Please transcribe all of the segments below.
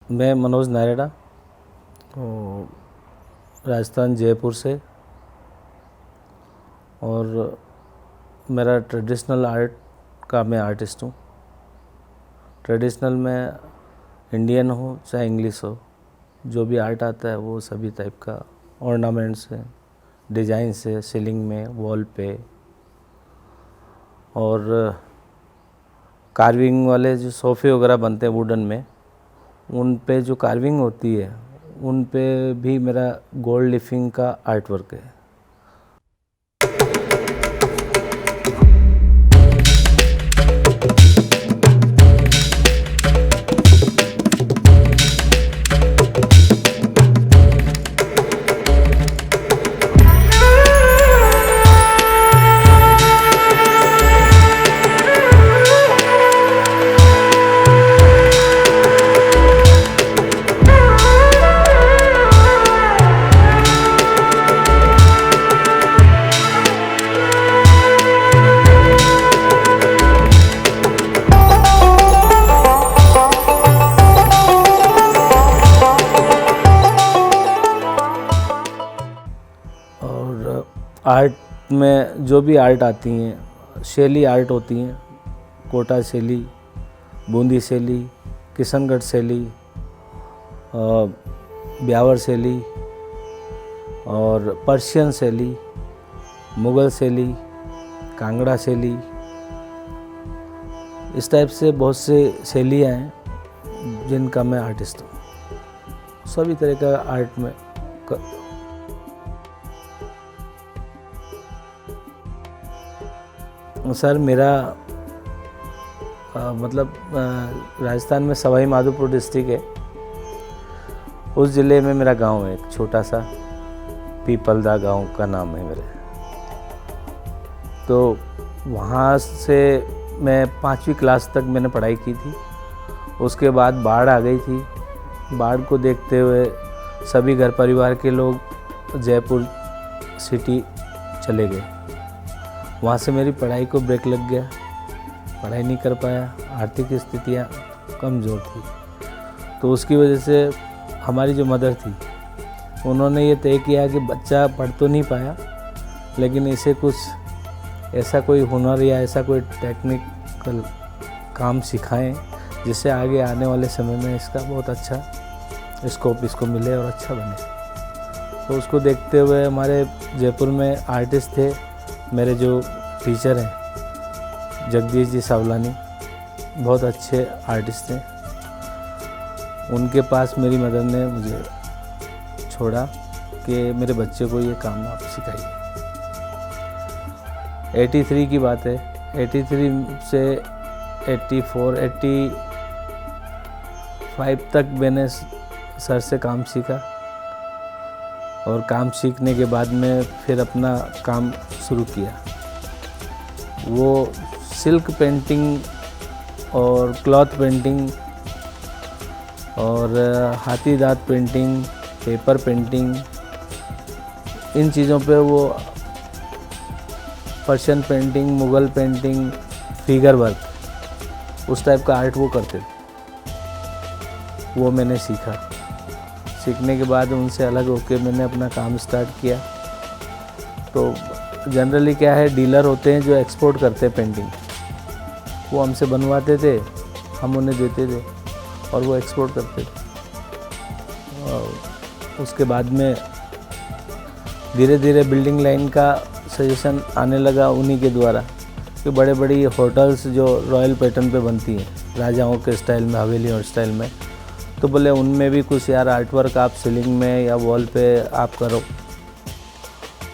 मैं मनोज नायडा, राजस्थान जयपुर से, और मेरा ट्रेडिशनल आर्ट का मैं आर्टिस्ट हूँ। ट्रेडिशनल में इंडियन हो चाहे इंग्लिश हो, जो भी आर्ट आता है वो सभी टाइप का ऑर्नामेंट्स है, डिजाइन से, सीलिंग में, वॉल पे, और कार्विंग वाले जो सोफ़े वगैरह बनते हैं वुडन में, उन पे जो कार्विंग होती है उन पे भी मेरा गोल्ड लीफिंग का आर्ट वर्क है। और आर्ट में जो भी आर्ट आती हैं, शैली आर्ट होती हैं, कोटा शैली, बूंदी शैली, किशनगढ़ शैली, ब्यावर शैली और पर्शियन शैली, मुग़ल शैली, कांगड़ा शैली, इस टाइप से बहुत से शैलियाँ हैं जिनका मैं आर्टिस्ट हूँ। सभी तरह का आर्ट में सर मेरा राजस्थान में सवाई माधोपुर डिस्ट्रिक्ट है। उस ज़िले में मेरा गांव है, एक छोटा सा पीपलदा गांव का नाम है मेरे। तो वहाँ से मैं 5वीं क्लास तक मैंने पढ़ाई की थी। उसके बाद बाढ़ आ गई थी। बाढ़ को देखते हुए सभी घर परिवार के लोग जयपुर सिटी चले गए। वहाँ से मेरी पढ़ाई को ब्रेक लग गया, पढ़ाई नहीं कर पाया, आर्थिक स्थितियाँ कमज़ोर थी। तो उसकी वजह से हमारी जो मदर थी उन्होंने ये तय किया कि बच्चा पढ़ तो नहीं पाया, लेकिन इसे कुछ ऐसा कोई हुनर या ऐसा कोई टेक्निकल काम सिखाएं जिससे आगे आने वाले समय में इसका बहुत अच्छा स्कोप इसको मिले और अच्छा बने। तो उसको देखते हुए हमारे जयपुर में आर्टिस्ट थे, मेरे जो टीचर हैं जगदीश जी सावलानी, बहुत अच्छे आर्टिस्ट थे। उनके पास मेरी मदर ने मुझे छोड़ा कि मेरे बच्चे को ये काम आप सिखाइए। 83 की बात है। 83 से 84, 85 तक मैंने सर से काम सीखा, और काम सीखने के बाद में फिर अपना काम शुरू किया। वो सिल्क पेंटिंग और क्लॉथ पेंटिंग और हाथी दांत पेंटिंग, पेपर पेंटिंग, इन चीज़ों पे वो Persian painting, Mughal painting, figure work, उस टाइप का आर्ट वो करते थे। वो मैंने सीखा। सीखने के बाद उनसे अलग होकर मैंने अपना काम स्टार्ट किया। तो जनरली क्या है, डीलर होते हैं जो एक्सपोर्ट करते हैं पेंटिंग, वो हमसे बनवाते थे, हम उन्हें देते थे और वो एक्सपोर्ट करते थे। और उसके बाद में धीरे धीरे बिल्डिंग लाइन का सजेशन आने लगा उन्हीं के द्वारा कि बड़े बड़ी होटल्स जो रॉयल पैटर्न पे बनती हैं, राजाओं के स्टाइल में, हवेली और स्टाइल में, तो बोले उनमें भी कुछ यार आर्ट वर्क आप सीलिंग में या वॉल पे आप करो।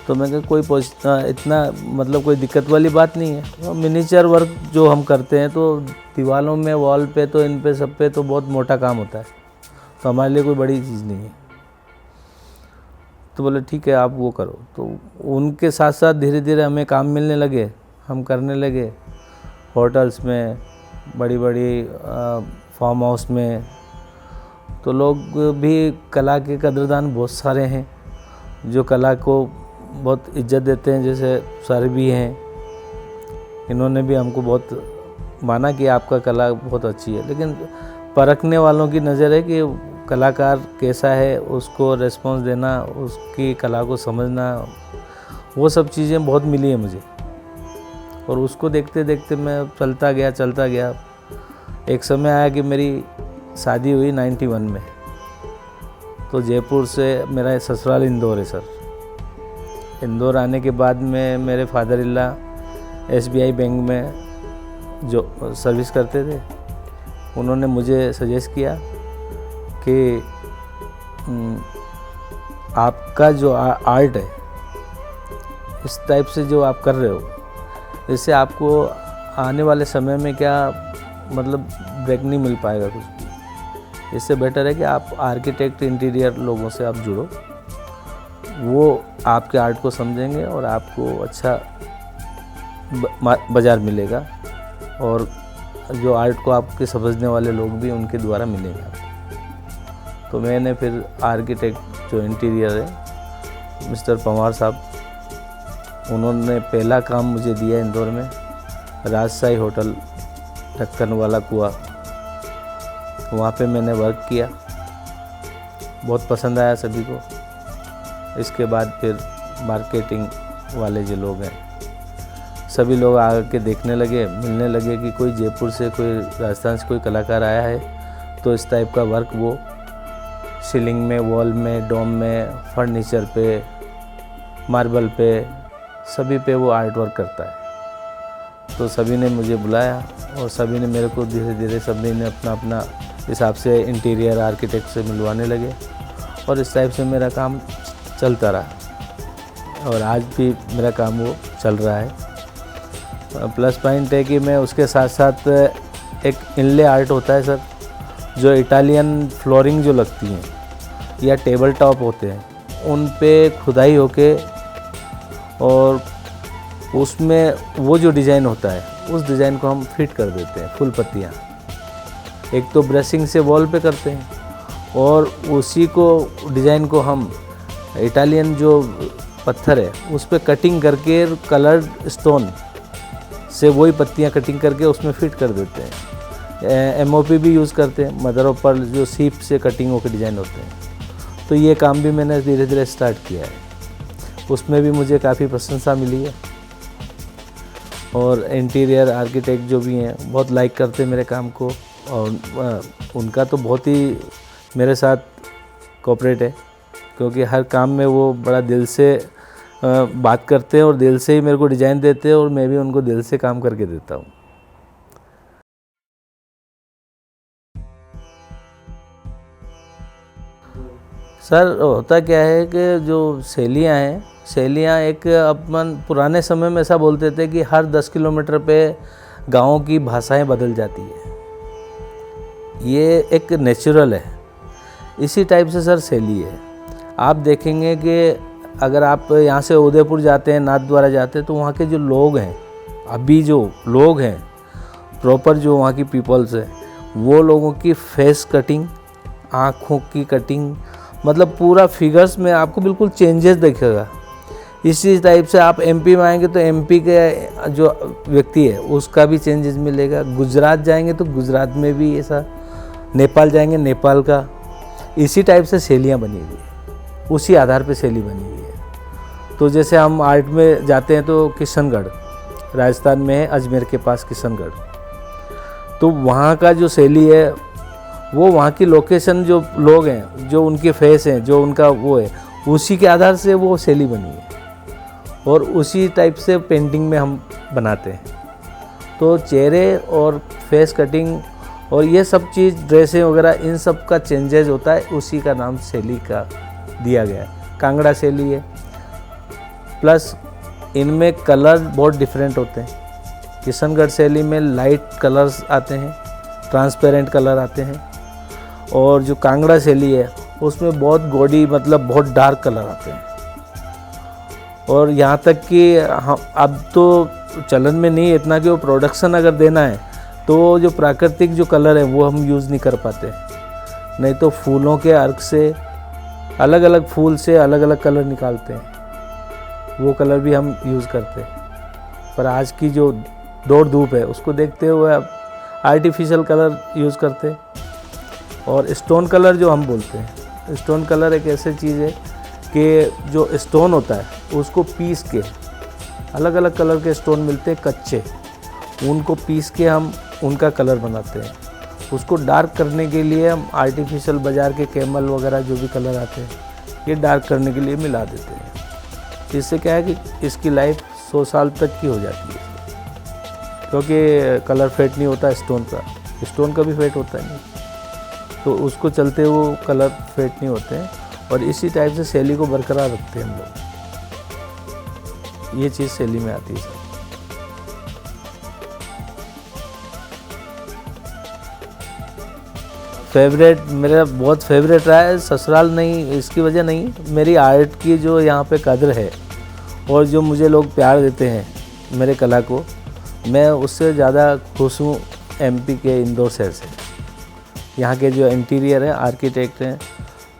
तो मैं कहा कोई इतना मतलब कोई दिक्कत वाली बात नहीं है। मिनीचर वर्क जो हम करते हैं तो दीवारों में, वॉल पे, तो इन पे सब पे तो बहुत मोटा काम होता है, तो हमारे लिए कोई बड़ी चीज़ नहीं है। तो बोले ठीक है आप वो करो। तो उनके साथ साथ धीरे धीरे हमें काम मिलने लगे, हम करने लगे होटल्स में, बड़ी बड़ी फार्म हाउस में। तो लोग भी, कला के कदरदान बहुत सारे हैं जो कला को बहुत इज्जत देते हैं, जैसे सर भी हैं, इन्होंने भी हमको बहुत माना कि आपका कला बहुत अच्छी है। लेकिन परखने वालों की नज़र है कि कलाकार कैसा है, उसको रिस्पॉन्स देना, उसकी कला को समझना, वो सब चीज़ें बहुत मिली है मुझे। और उसको देखते देखते मैं चलता गया। एक समय आया कि मेरी शादी हुई 91 में, तो जयपुर से मेरा ससुराल इंदौर है सर। इंदौर आने के बाद में मेरे फादर इल्ला SBI बैंक में जो सर्विस करते थे, उन्होंने मुझे सजेस्ट किया कि आपका जो आर्ट है, इस टाइप से जो आप कर रहे हो, इससे आपको आने वाले समय में क्या मतलब ब्रेक नहीं मिल पाएगा कुछ भी। इससे बेटर है कि आप आर्किटेक्ट, इंटीरियर लोगों से आप जुड़ो, वो आपके आर्ट को समझेंगे और आपको अच्छा बाज़ार मिलेगा, और जो आर्ट को आपके समझने वाले लोग भी उनके द्वारा मिलेंगे आपको। तो मैंने फिर आर्किटेक्ट जो इंटीरियर है मिस्टर पंवार साहब, उन्होंने पहला काम मुझे दिया इंदौर में, राजशाही होटल ढक्कन वाला कुआं, वहाँ पे मैंने वर्क किया। बहुत पसंद आया सभी को। इसके बाद फिर मार्केटिंग वाले जो लोग हैं, सभी लोग आके देखने लगे, मिलने लगे कि कोई जयपुर से, कोई राजस्थान से कोई कलाकार आया है, तो इस टाइप का वर्क वो सीलिंग में, वॉल में, डोम में, फर्नीचर पे, मार्बल पे, सभी पे वो आर्ट वर्क करता है। तो सभी ने मुझे बुलाया और सभी ने मेरे को धीरे धीरे सभी ने अपना अपना हिसाब से इंटीरियर आर्किटेक्ट से मिलवाने लगे, और इस टाइप से मेरा काम चलता रहा, और आज भी मेरा काम वो चल रहा है। प्लस पॉइंट है कि मैं उसके साथ साथ एक इनले आर्ट होता है सर, जो इटालियन फ्लोरिंग जो लगती हैं या टेबल टॉप होते हैं, उन पे खुदाई होके और उसमें वो जो डिज़ाइन होता है, उस डिज़ाइन को हम फिट कर देते हैं, फुल पत्तियाँ। एक तो ब्रशिंग से वॉल पे करते हैं, और उसी को डिज़ाइन को हम इटालियन जो पत्थर है उस पे कटिंग करके कलर्ड स्टोन से वही पत्तियाँ कटिंग करके उसमें फिट कर देते हैं। MOP भी यूज़ करते हैं, मदर ऑफ पर्ल जो सीप से कटिंग होकर डिज़ाइन होते हैं। तो ये काम भी मैंने धीरे धीरे स्टार्ट किया है, उसमें भी मुझे काफ़ी प्रशंसा मिली है, और इंटीरियर आर्किटेक्ट जो भी हैं बहुत लाइक करते हैं मेरे काम को, और उनका तो बहुत ही मेरे साथ कोऑपरेट है, क्योंकि हर काम में वो बड़ा दिल से बात करते हैं और दिल से ही मेरे को डिज़ाइन देते हैं, और मैं भी उनको दिल से काम करके देता हूँ। सर होता क्या है कि जो शैलियाँ हैं, शैलियाँ एक अपन पुराने समय में ऐसा बोलते थे कि हर 10 किलोमीटर पे गाँव की भाषाएं बदल जाती है, ये एक नेचुरल है। इसी टाइप से सर शैली है। आप देखेंगे कि अगर आप यहाँ से उदयपुर जाते हैं, नाथद्वारा जाते हैं, तो वहाँ के जो लोग हैं, अभी जो लोग हैं प्रॉपर जो वहाँ की पीपल्स है, वो लोगों की फेस कटिंग, आँखों की कटिंग, मतलब पूरा फिगर्स में आपको बिल्कुल चेंजेस दिखेगा। इसी टाइप से आप MP में आएंगे तो MP के जो व्यक्ति है उसका भी चेंजेस मिलेगा। गुजरात जाएंगे तो गुजरात में भी ऐसा, नेपाल जाएंगे नेपाल का, इसी टाइप से शैलियाँ बनी हुई है, उसी आधार पे शैली बनी हुई है। तो जैसे हम आर्ट में जाते हैं तो किशनगढ़ राजस्थान में है, अजमेर के पास किशनगढ़, तो वहाँ का जो शैली है वो वहाँ की लोकेशन, जो लोग हैं, जो उनके फेस हैं, जो उनका वो है, उसी के आधार से वो शैली बनी है, और उसी टाइप से पेंटिंग में हम बनाते हैं। तो चेहरे और फेस कटिंग और ये सब चीज़, ड्रेसें वगैरह, इन सब का चेंजेस होता है, उसी का नाम शैली का दिया गया है। कांगड़ा शैली है, प्लस इनमें कलर बहुत डिफरेंट होते हैं। किशनगढ़ शैली में लाइट कलर्स आते हैं, ट्रांसपेरेंट कलर आते हैं, और जो कांगड़ा शैली है उसमें बहुत गॉडी, मतलब बहुत डार्क कलर आते हैं। और यहाँ तक कि हम अब तो चलन में नहीं है इतना कि वो प्रोडक्शन अगर देना है तो जो प्राकृतिक जो कलर है वो हम यूज़ नहीं कर पाते, नहीं तो फूलों के अर्क से, अलग अलग फूल से अलग अलग कलर निकालते हैं, वो कलर भी हम यूज़ करते हैं। पर आज की जो दौड़ धूप है उसको देखते हुए अब आर्टिफिशियल कलर यूज़ करते हैं, और स्टोन कलर जो हम बोलते हैं, स्टोन कलर एक ऐसी चीज़ है कि जो स्टोन होता है उसको पीस के, अलग अलग कलर के स्टोन मिलते हैं कच्चे, उनको पीस के हम उनका कलर बनाते हैं। उसको डार्क करने के लिए हम आर्टिफिशियल बाज़ार के कैमल वगैरह जो भी कलर आते हैं ये डार्क करने के लिए मिला देते हैं। इससे क्या है कि इसकी लाइफ 100 साल तक की हो जाती है, क्योंकि कलर फेड नहीं होता स्टोन का, स्टोन का भी फेड होता है नहीं, तो उसको चलते वो कलर फेड नहीं होते हैं। और इसी टाइप से शैली को बरकरार रखते हैं हम लोग। ये चीज़ शैली में आती है सर। फेवरेट, मेरा बहुत फेवरेट रहा है ससुराल, नहीं इसकी वजह नहीं, मेरी आर्ट की जो यहाँ पे कदर है और जो मुझे लोग प्यार देते हैं मेरे कला को, मैं उससे ज़्यादा खुश हूँ एमपी के इंदौर शहर से। यहाँ के जो इंटीरियर हैं, आर्किटेक्ट हैं,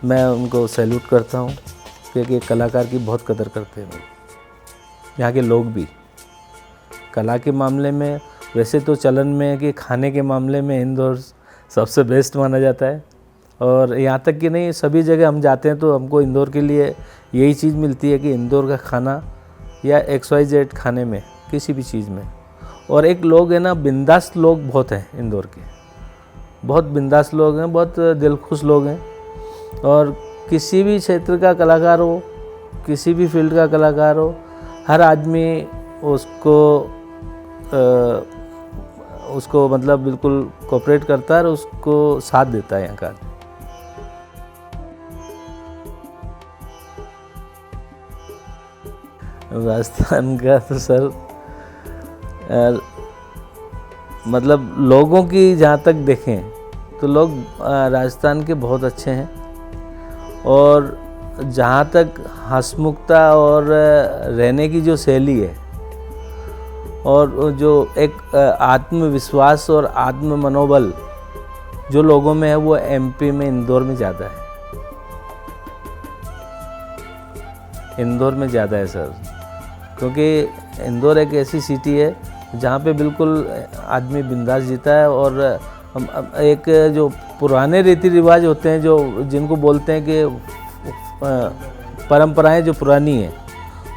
मैं उनको सैल्यूट करता हूँ, क्योंकि कलाकार की बहुत कदर करते हैं। यहाँ के लोग भी कला के मामले में, वैसे तो चलन में है कि खाने के मामले में इंदौर सबसे बेस्ट माना जाता है। और यहाँ तक कि नहीं, सभी जगह हम जाते हैं तो हमको इंदौर के लिए यही चीज़ मिलती है कि इंदौर का खाना या XYZ खाने में, किसी भी चीज़ में। और एक लोग है ना, बिंदास लोग बहुत हैं इंदौर के, बहुत बिंदास लोग हैं, बहुत दिलखुश लोग हैं। और किसी भी क्षेत्र का कलाकार हो, किसी भी फील्ड का कलाकार हो, हर आदमी उसको मतलब बिल्कुल कोऑपरेट करता है और उसको साथ देता है यहाँ का। राजस्थान का तो सर मतलब लोगों की जहाँ तक देखें तो लोग राजस्थान के बहुत अच्छे हैं। और जहाँ तक हंसमुखता और रहने की जो शैली है और जो एक आत्मविश्वास और आत्म मनोबल जो लोगों में है, वो एमपी में, इंदौर में ज़्यादा है। इंदौर में ज़्यादा है सर, क्योंकि इंदौर एक ऐसी सिटी है जहाँ पे बिल्कुल आदमी बिंदास जीता है। और एक जो पुराने रीति रिवाज होते हैं, जो जिनको बोलते हैं कि परंपराएं जो पुरानी हैं,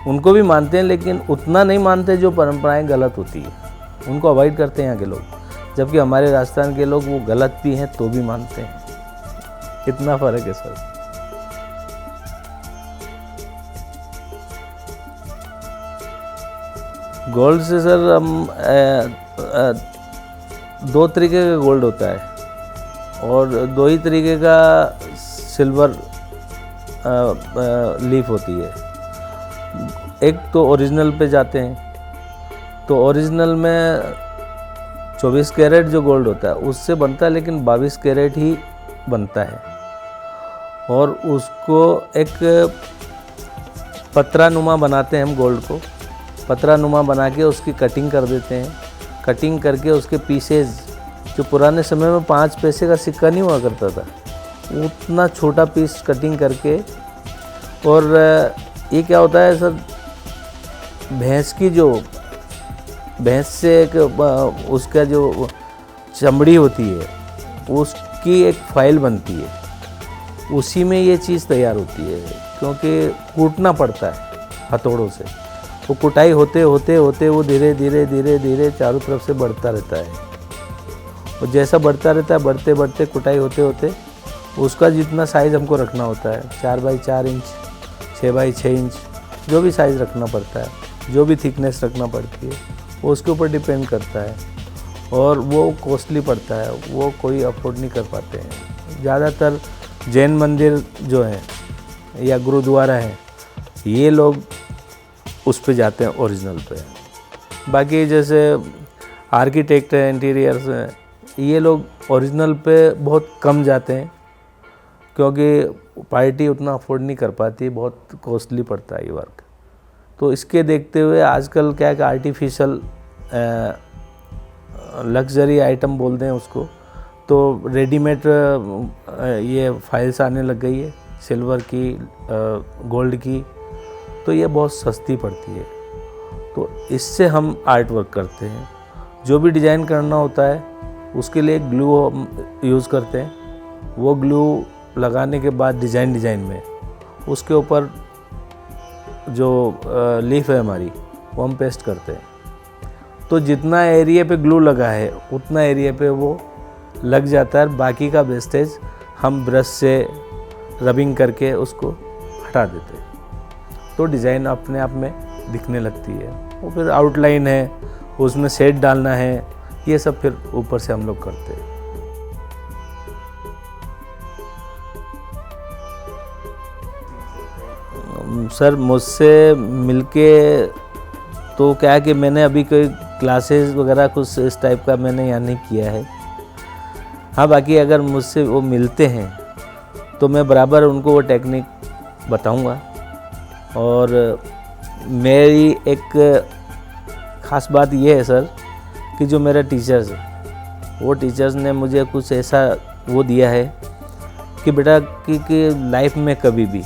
उनको भी मानते हैं, लेकिन उतना नहीं मानते जो परंपराएं गलत होती है, उनको अवॉइड करते हैं यहाँ के लोग। जबकि हमारे राजस्थान के लोग वो गलत भी हैं तो भी मानते हैं। कितना फ़र्क है सर। गोल्ड से सर हम 2 तरीके का गोल्ड होता है और 2 ही तरीके का सिल्वर लीफ होती है। एक तो ओरिजिनल पे जाते हैं, तो ओरिजिनल में 24 कैरेट जो गोल्ड होता है उससे बनता है, लेकिन 22 कैरेट ही बनता है। और उसको एक पतरानुमा बनाते हैं हम गोल्ड को, पतरानुमा बना के उसकी कटिंग कर देते हैं। कटिंग करके उसके पीसेज, जो पुराने समय में 5 पैसे का सिक्का नहीं हुआ करता था, उतना छोटा पीस कटिंग करके। और ये क्या होता है सर, भैंस से एक उसका जो चमड़ी होती है उसकी एक फाइल बनती है, उसी में ये चीज़ तैयार होती है, क्योंकि कूटना पड़ता है हथौड़ों से। वो कुटाई होते होते होते वो धीरे धीरे धीरे धीरे चारों तरफ से बढ़ता रहता है। और जैसा बढ़ता रहता है, बढ़ते बढ़ते कुटाई होते होते उसका जितना साइज़ हमको रखना होता है, 4 बाई 4 इंच, 6 बाई 6 इंच, जो भी साइज़ रखना पड़ता है, जो भी थिकनेस रखना पड़ती है, वो उसके ऊपर डिपेंड करता है। और वो कॉस्टली पड़ता है, वो कोई अफोर्ड नहीं कर पाते हैं। ज़्यादातर जैन मंदिर जो हैं या गुरुद्वारा हैं, ये लोग उस पे जाते हैं, ओरिजिनल पे। बाकी जैसे आर्किटेक्ट हैं, इंटीरियर्स हैं, ये लोग ओरिजिनल पे बहुत कम जाते हैं, क्योंकि पार्टी उतना अफोर्ड नहीं कर पाती, बहुत कॉस्टली पड़ता है ये वर्क। तो इसके देखते हुए आजकल क्या है कि आर्टिफिशियल लग्जरी आइटम बोलते हैं उसको, तो रेडीमेड ये फाइल्स आने लग गई है सिल्वर की, गोल्ड की, तो ये बहुत सस्ती पड़ती है। तो इससे हम आर्ट वर्क करते हैं। जो भी डिज़ाइन करना होता है उसके लिए ग्लू यूज़ करते हैं, वो ग्लू लगाने के बाद डिज़ाइन में उसके ऊपर जो लीफ है हमारी वो हम पेस्ट करते हैं। तो जितना एरिया पे ग्लू लगा है उतना एरिया पे वो लग जाता है, बाकी का वेस्टेज हम ब्रश से रबिंग करके उसको हटा देते हैं, तो डिज़ाइन अपने आप में दिखने लगती है। वो फिर आउटलाइन है, उसमें शेड डालना है, ये सब फिर ऊपर से हम लोग करते हैं। सर मुझसे मिलके तो क्या है कि मैंने अभी कोई क्लासेस वगैरह कुछ इस टाइप का मैंने यहाँ नहीं किया है। हाँ, बाकी अगर मुझसे वो मिलते हैं तो मैं बराबर उनको वो टेक्निक बताऊंगा। और मेरी एक ख़ास बात ये है सर कि जो मेरे टीचर्स हैं वो टीचर्स ने मुझे कुछ ऐसा वो दिया है कि बेटा कि लाइफ में कभी भी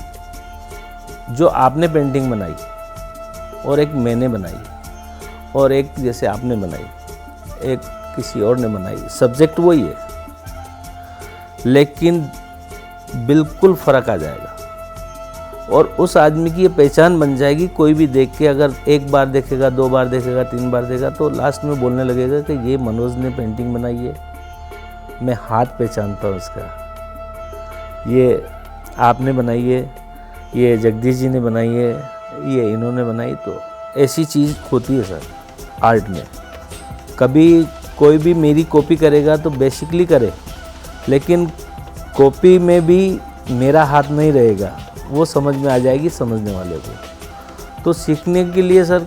जो आपने पेंटिंग बनाई और एक मैंने बनाई और एक जैसे आपने बनाई, एक किसी और ने बनाई, सब्जेक्ट वही है लेकिन बिल्कुल फ़र्क आ जाएगा और उस आदमी की ये पहचान बन जाएगी। कोई भी देख के अगर एक बार देखेगा, 2 बार देखेगा, 3 बार देखेगा तो लास्ट में बोलने लगेगा कि ये मनोज ने पेंटिंग बनाई है, मैं हाथ पहचानता हूँ उसका, ये आपने बनाई है, ये जगदीश जी ने बनाई है, ये इन्होंने बनाई। तो ऐसी चीज़ होती है सर आर्ट में। कभी कोई भी मेरी कॉपी करेगा तो बेसिकली करे, लेकिन कॉपी में भी मेरा हाथ नहीं रहेगा, वो समझ में आ जाएगी समझने वाले को। तो सीखने के लिए सर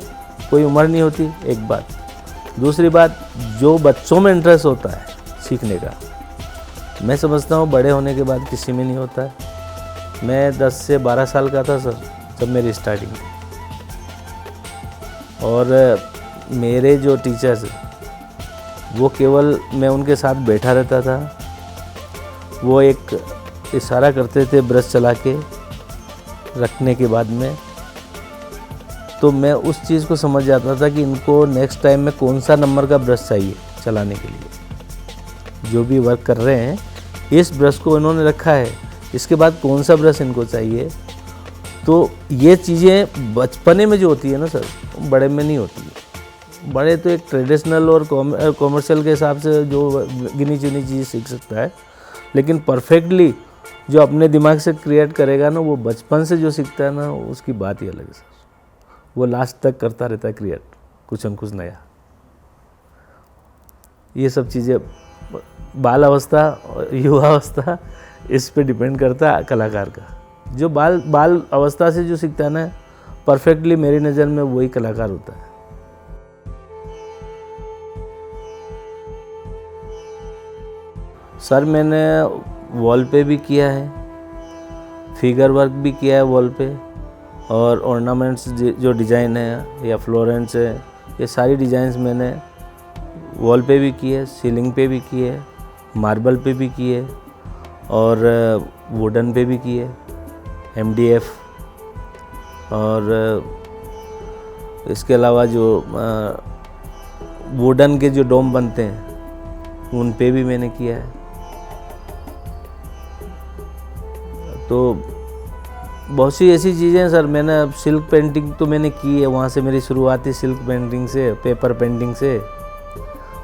कोई उम्र नहीं होती, एक बात। दूसरी बात, जो बच्चों में इंटरेस्ट होता है सीखने का, मैं समझता हूँ बड़े होने के बाद किसी में नहीं होता है। मैं 10 से 12 साल का था सर जब मेरी स्टार्टिंग, और मेरे जो टीचर्स वो केवल मैं उनके साथ बैठा रहता था, वो एक इशारा करते थे ब्रश चला के रखने के बाद में, तो मैं उस चीज़ को समझ जाता था कि इनको नेक्स्ट टाइम में कौन सा नंबर का ब्रश चाहिए चलाने के लिए। जो भी वर्क कर रहे हैं इस ब्रश को इन्होंने रखा है, इसके बाद कौन सा ब्रश इनको चाहिए। तो ये चीज़ें बचपने में जो होती है ना सर, बड़े में नहीं होती है। बड़े तो एक ट्रेडिशनल और कॉमर्शियल के हिसाब से जो गिनी चुनी चीज़ सीख सकता है, लेकिन परफेक्टली जो अपने दिमाग से क्रिएट करेगा ना, वो बचपन से जो सीखता है ना, उसकी बात ही अलग है सर। वो लास्ट तक करता रहता है क्रिएट कुछ न कुछ नया। ये सब चीज़ें बाल अवस्था और युवा अवस्था इस पे डिपेंड करता है कलाकार का। जो बाल अवस्था से जो सीखता है ना, परफेक्टली मेरी नज़र में वही कलाकार होता है। सर मैंने वॉल पे भी किया है, फिगर वर्क भी किया है वॉल पे, और ऑर्नामेंट्स जो डिज़ाइन है या फ्लोरेंस है, ये सारी डिज़ाइंस मैंने वॉल पे भी किए, सीलिंग पे भी किए, मार्बल पे भी किए और वुडन पे भी किए, MDF। और इसके अलावा जो वुडन के जो डोम बनते हैं उन पे भी मैंने किया है। तो बहुत सी ऐसी चीज़ें हैं सर। मैंने अब सिल्क पेंटिंग तो मैंने की है, वहाँ से मेरी शुरुआत थी सिल्क पेंटिंग से, पेपर पेंटिंग से,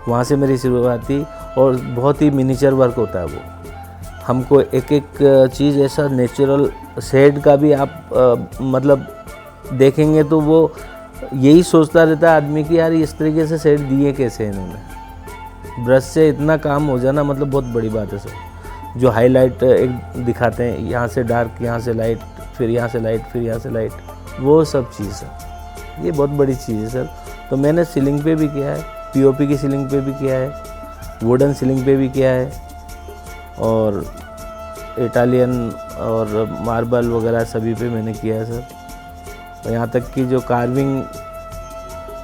वहाँ से मेरी शुरुआत थी। और बहुत ही मिनीचर वर्क होता है वो। हमको एक एक चीज़ ऐसा नेचुरल शेड का भी आप मतलब देखेंगे तो वो यही सोचता रहता है आदमी कि यार इस तरीके से शेड दिए कैसे इन्होंने। ब्रश से इतना काम हो जाना मतलब बहुत बड़ी बात है सर। जो हाईलाइट एक दिखाते हैं, यहाँ से डार्क, यहाँ से लाइट, फिर यहाँ से लाइट, फिर यहाँ से लाइट, वो सब चीज़ है, ये बहुत बड़ी चीज़ है सर। तो मैंने सीलिंग पे भी किया है, POP की सीलिंग पे भी किया है, वुडन सीलिंग पे भी किया है, और इटालियन और मार्बल वगैरह सभी पे मैंने किया है सर। और यहाँ तक कि जो कार्विंग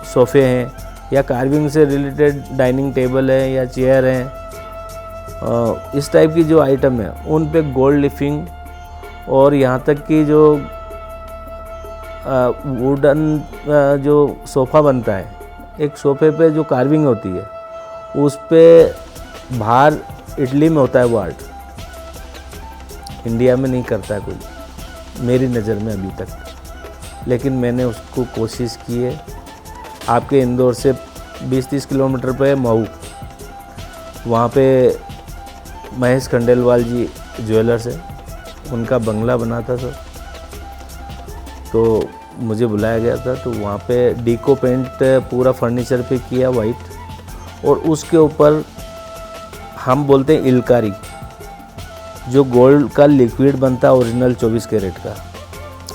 सोफ़े हैं या कार्विंग से रिलेटेड डाइनिंग टेबल है या चेयर हैं, इस टाइप की जो आइटम है उन पे गोल्ड लिफिंग, और यहाँ तक कि जो वुडन जो सोफ़ा बनता है, एक सोफ़े पे जो कार्विंग होती है उस पे बाहर इटली में होता है वो आर्ट, इंडिया में नहीं करता कोई मेरी नज़र में अभी तक। लेकिन मैंने उसको कोशिश की है। आपके इंदौर से 20-30 किलोमीटर पे मऊ, वहाँ पे महेश खंडेलवाल जी ज्वेलर्स है, उनका बंगला बना था सर। तो मुझे बुलाया गया था, तो वहाँ पे डीको पेंट पूरा फर्नीचर पे किया वाइट, और उसके ऊपर हम बोलते हैं इलकारी, जो गोल्ड का लिक्विड बनता है ओरिजिनल 24 कैरेट का।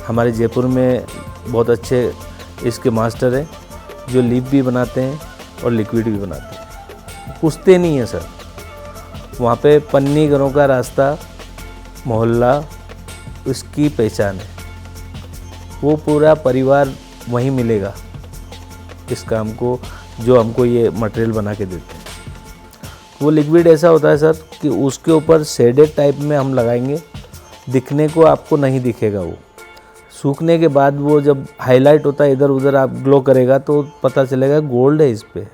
हमारे जयपुर में बहुत अच्छे इसके मास्टर हैं जो लिप भी बनाते हैं और लिक्विड भी बनाते हैं। पूछते नहीं है सर। वहाँ पे पन्नी घरों का रास्ता, मोहल्ला, उसकी पहचान है। वो पूरा परिवार वहीं मिलेगा इस काम को, जो हमको ये मटेरियल बना के देते हैं। वो लिक्विड ऐसा होता है सर कि उसके ऊपर शेडेड टाइप में हम लगाएंगे, दिखने को आपको नहीं दिखेगा। वो सूखने के बाद वो जब हाईलाइट होता है, इधर उधर आप ग्लो करेगा तो पता चलेगा गोल्ड है, इस पे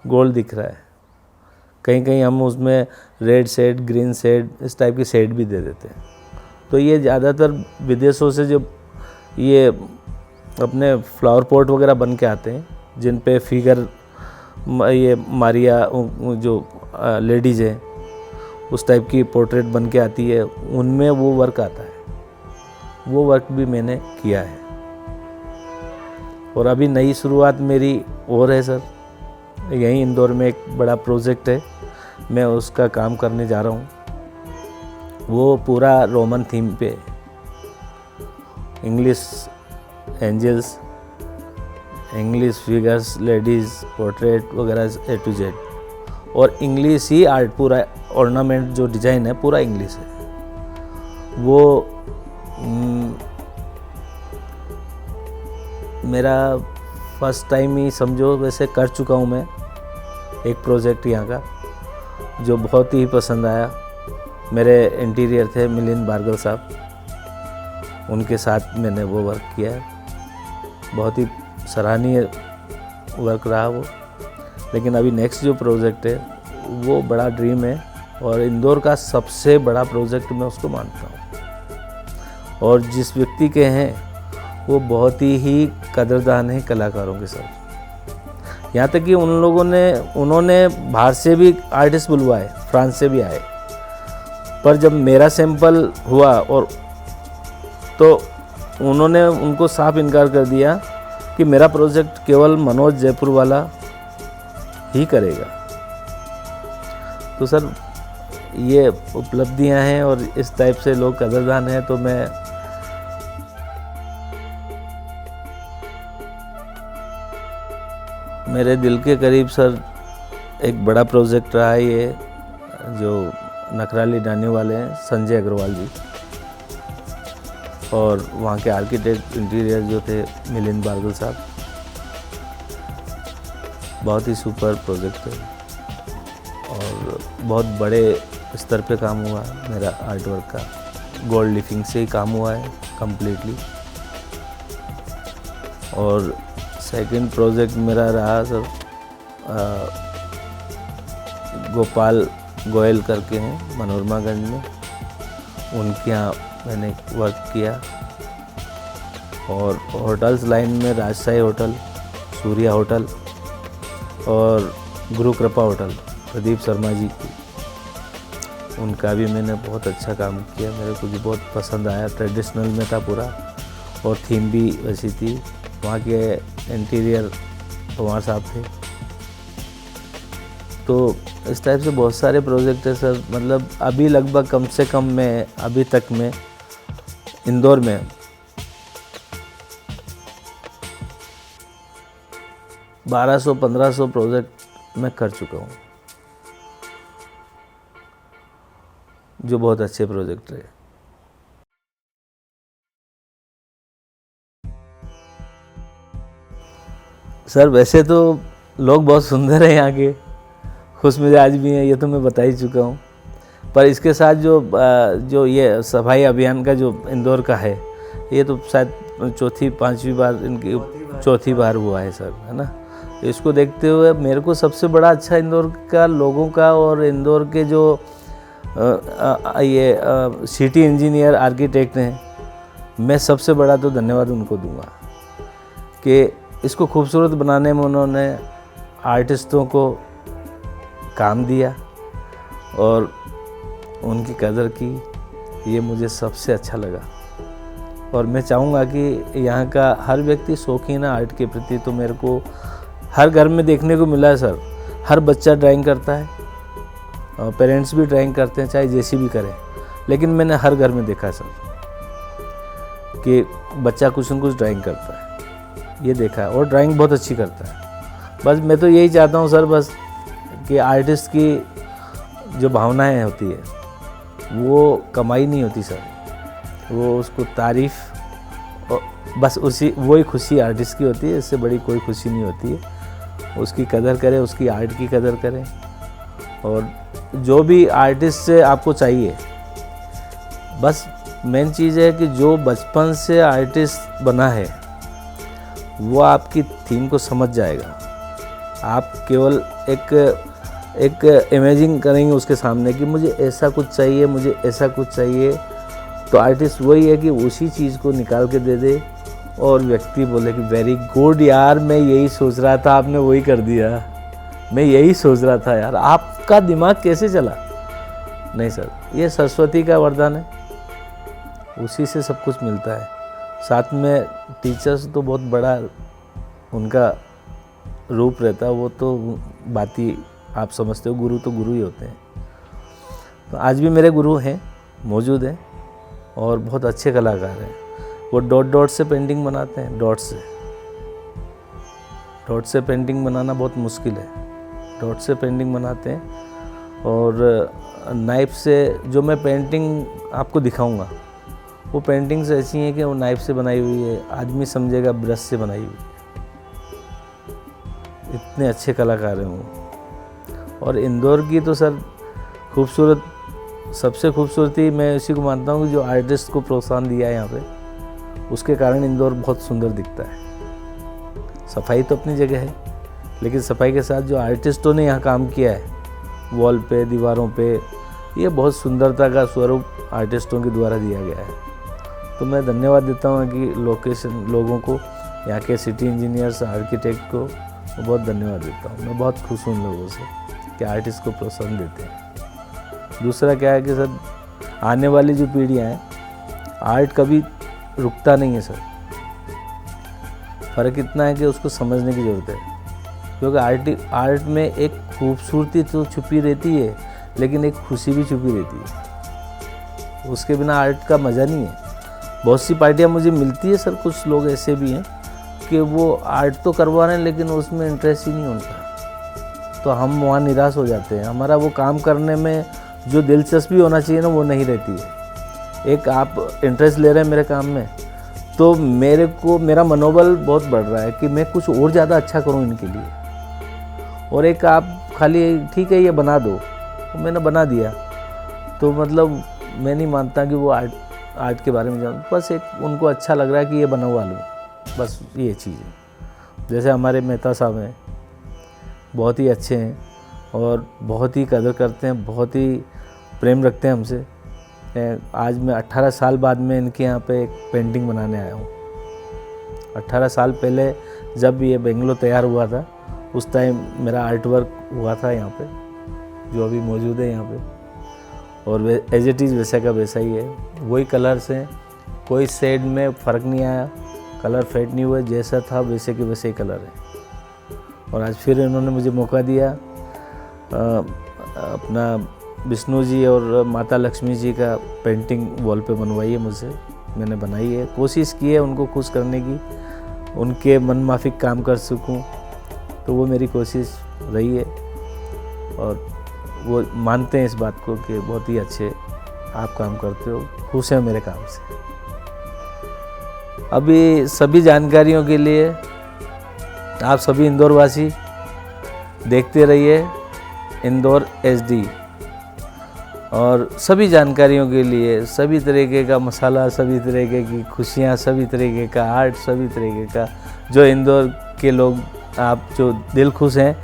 गोल्ड दिख रहा है। कहीं कहीं हम उसमें रेड शेड, ग्रीन शेड, इस टाइप की शेड भी दे देते हैं। तो ये ज़्यादातर विदेशों से जो ये अपने फ्लावर पॉट वगैरह बन के आते हैं, जिन पे फिगर ये मारिया जो लेडीज़ है उस टाइप की पोर्ट्रेट बन के आती है, उनमें वो वर्क आता है। वो वर्क भी मैंने किया है। और अभी नई शुरुआत मेरी और है सर, यहीं इंदौर में एक बड़ा प्रोजेक्ट है, मैं उसका काम करने जा रहा हूँ। वो पूरा रोमन थीम पे, English angels, English figures, ladies portrait वगैरह A to Z, और इंग्लिश ही आर्ट, पूरा ऑर्नामेंट जो डिज़ाइन है पूरा इंग्लिश है। वो मेरा फर्स्ट टाइम ही समझो, वैसे कर चुका हूँ मैं एक प्रोजेक्ट यहाँ का, जो बहुत ही पसंद आया। मेरे इंटीरियर थे मिलिंद भार्गव साहब, उनके साथ मैंने वो वर्क किया है। बहुत ही सराहनीय वर्क रहा वो। लेकिन अभी नेक्स्ट जो प्रोजेक्ट है वो बड़ा ड्रीम है, और इंदौर का सबसे बड़ा प्रोजेक्ट मैं उसको मानता हूँ। और जिस व्यक्ति के हैं वो बहुत ही कदरदान है कलाकारों के साथ। यहाँ तक कि उन्होंने बाहर से भी आर्टिस्ट बुलवाए, फ्रांस से भी आए, पर जब मेरा सैंपल हुआ और तो उन्होंने उनको साफ इनकार कर दिया कि मेरा प्रोजेक्ट केवल मनोज जयपुर वाला ही करेगा। तो सर ये उपलब्धियां हैं और इस टाइप से लोग कदरदान हैं, तो मैं मेरे दिल के करीब सर एक बड़ा प्रोजेक्ट रहा है ये, जो नखराली डालने वाले हैं संजय अग्रवाल जी, और वहाँ के आर्किटेक्ट इंटीरियर जो थे मिलिंद भार्गव साहब। बहुत ही सुपर प्रोजेक्ट है और बहुत बड़े स्तर पे काम हुआ है मेरा आर्ट वर्क का। गोल्ड लीफिंग से ही काम हुआ है कम्प्लीटली। और सेकंड प्रोजेक्ट मेरा रहा सर, गोपाल गोयल करके हैं मनोरमागंज में, उनके यहाँ मैंने वर्क किया। और होटल्स लाइन में राजशाही होटल, सूर्या होटल और गुरु कृपा होटल प्रदीप शर्मा जी की, उनका भी मैंने बहुत अच्छा काम किया। मेरे को भी बहुत पसंद आया। ट्रेडिशनल में था पूरा और थीम भी वैसी थी। वहाँ के इंटीरियर कुमार साहब थे। तो इस टाइप से बहुत सारे प्रोजेक्ट है सर। मतलब अभी लगभग कम से कम मैं अभी तक में इंदौर में 1200-1500 प्रोजेक्ट मैं कर चुका हूँ, जो बहुत अच्छे प्रोजेक्ट रहे। सर वैसे तो लोग बहुत सुंदर हैं यहाँ के, खुश मिजाज भी हैं, ये तो मैं बता ही चुका हूँ। पर इसके साथ जो ये सफाई अभियान का जो इंदौर का है, ये तो शायद चौथी बार हुआ है सर, है ना। इसको देखते हुए मेरे को सबसे बड़ा अच्छा इंदौर का लोगों का और इंदौर के जो ये सिटी इंजीनियर आर्किटेक्ट हैं, मैं सबसे बड़ा तो धन्यवाद उनको दूंगा कि इसको खूबसूरत बनाने में उन्होंने आर्टिस्टों को काम दिया और उनकी कदर की। ये मुझे सबसे अच्छा लगा और मैं चाहूँगा कि यहाँ का हर व्यक्ति शौकीन है आर्ट के प्रति। तो मेरे को हर घर में देखने को मिला है सर, हर बच्चा ड्राइंग करता है, पेरेंट्स भी ड्राइंग करते हैं चाहे जैसी भी करें, लेकिन मैंने हर घर में देखा है सर कि बच्चा कुछ न कुछ ड्राइंग करता है, ये देखा है और ड्राइंग बहुत अच्छी करता है। बस मैं तो यही चाहता हूँ सर बस कि आर्टिस्ट की जो भावनाएं होती है वो कमाई नहीं होती सर, वो उसको तारीफ़ और बस उसी वही खुशी आर्टिस्ट की होती है, इससे बड़ी कोई खुशी नहीं होती है। उसकी कदर करें, उसकी आर्ट की कदर करें और जो भी आर्टिस्ट से आपको चाहिए, बस मेन चीज़ है कि जो बचपन से आर्टिस्ट बना है वो आपकी थीम को समझ जाएगा। आप केवल एक इमेजिंग करेंगे उसके सामने कि मुझे ऐसा कुछ चाहिए, मुझे ऐसा कुछ चाहिए, तो आर्टिस्ट वही है कि उसी चीज़ को निकाल के दे दे और व्यक्ति बोले कि वेरी गुड यार, मैं यही सोच रहा था, आपने वही कर दिया, मैं यही सोच रहा था यार, आपका दिमाग कैसे चला। नहीं सर, ये सरस्वती का वरदान है, उसी से सब कुछ मिलता है। साथ में टीचर्स तो बहुत बड़ा उनका रूप रहता है, वो तो बात ही आप समझते हो, गुरु तो गुरु ही होते हैं। तो आज भी मेरे गुरु हैं, मौजूद हैं और बहुत अच्छे कलाकार हैं। वो डॉट से पेंटिंग बनाते हैं, डॉट से पेंटिंग बनाना बहुत मुश्किल है, डॉट से पेंटिंग बनाते हैं। और नाइफ से जो मैं पेंटिंग आपको दिखाऊंगा वो पेंटिंग्स ऐसी हैं कि वो नाइफ से बनाई हुई है, आदमी समझेगा ब्रश से बनाई हुई है। इतने अच्छे कलाकार हैं वो। और इंदौर की तो सर खूबसूरत, सबसे खूबसूरती मैं इसी को मानता हूँ कि जो आर्टिस्ट को प्रोत्साहन दिया है यहाँ पे, उसके कारण इंदौर बहुत सुंदर दिखता है। सफाई तो अपनी जगह है, लेकिन सफाई के साथ जो आर्टिस्टों ने यहाँ काम किया है वॉल पे, दीवारों पे, ये बहुत सुंदरता का स्वरूप आर्टिस्टों के द्वारा दिया गया है। तो मैं धन्यवाद देता हूँ कि लोगों को, यहाँ के सिटी इंजीनियर्स, आर्किटेक्ट को बहुत धन्यवाद देता हूँ। मैं बहुत खुश हूँ उन लोगों से कि आर्टिस्ट को प्रोत्साहन देते हैं। दूसरा क्या है कि सर आने वाली जो पीढ़ियाँ हैं, आर्ट कभी रुकता नहीं है सर। फ़र्क इतना है कि उसको समझने की ज़रूरत है, क्योंकि आर्ट में एक खूबसूरती तो छुपी रहती है, लेकिन एक खुशी भी छुपी रहती है। उसके बिना आर्ट का मज़ा नहीं है। बहुत सी पार्टियाँ मुझे मिलती है सर, कुछ लोग ऐसे भी हैं कि वो आर्ट तो करवा रहे हैं लेकिन उसमें इंटरेस्ट ही नहीं उनका, तो हम वहाँ निराश हो जाते हैं। हमारा वो काम करने में जो दिलचस्पी होना चाहिए ना, वो नहीं रहती है। एक आप इंटरेस्ट ले रहे हैं मेरे काम में, तो मेरा मनोबल बहुत बढ़ रहा है कि मैं कुछ और ज़्यादा अच्छा करूँ इनके लिए। और एक आप खाली ठीक है ये बना दो, तो मैंने बना दिया, तो मतलब मैं नहीं मानता कि वो आर्ट के बारे में जानूँ। बस एक उनको अच्छा लग रहा है कि ये बनवा लूँ, बस ये चीज़ है। जैसे हमारे मेहता साहब हैं, बहुत ही अच्छे हैं और बहुत ही कदर करते हैं, बहुत ही प्रेम रखते हैं हमसे। आज मैं 18 साल बाद में इनके यहाँ पे एक पेंटिंग बनाने आया हूँ। 18 साल पहले जब ये बेंगलोर तैयार हुआ था, उस टाइम मेरा आर्ट वर्क हुआ था यहाँ पे, जो अभी मौजूद है यहाँ पे। और वे एज इट इज़ वैसा का वैसा ही है, वही कलर्स हैं, कोई शेड में फ़र्क नहीं आया, कलर फेड नहीं हुआ, जैसा था वैसे के वैसे ही कलर है। और आज फिर इन्होंने मुझे मौका दिया, अपना विष्णु जी और माता लक्ष्मी जी का पेंटिंग वॉल पे बनवाई है मुझसे, मैंने बनाई है। कोशिश की है उनको खुश करने की, उनके मन माफिक काम कर सकूं, तो वो मेरी कोशिश रही है। और वो मानते हैं इस बात को कि बहुत ही अच्छे आप काम करते हो, खुश हैं मेरे काम से। अभी सभी जानकारियों के लिए आप सभी इंदौर वासी देखते रहिए इंदौर HD, और सभी जानकारियों के लिए, सभी तरीके का मसाला, सभी तरीके की खुशियाँ, सभी तरीके का आर्ट, सभी तरीके का जो इंदौर के लोग, आप जो दिल खुश हैं,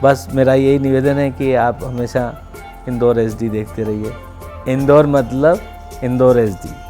बस मेरा यही निवेदन है कि आप हमेशा इंदौर एसडी देखते रहिए। इंदौर मतलब इंदौर एसडी।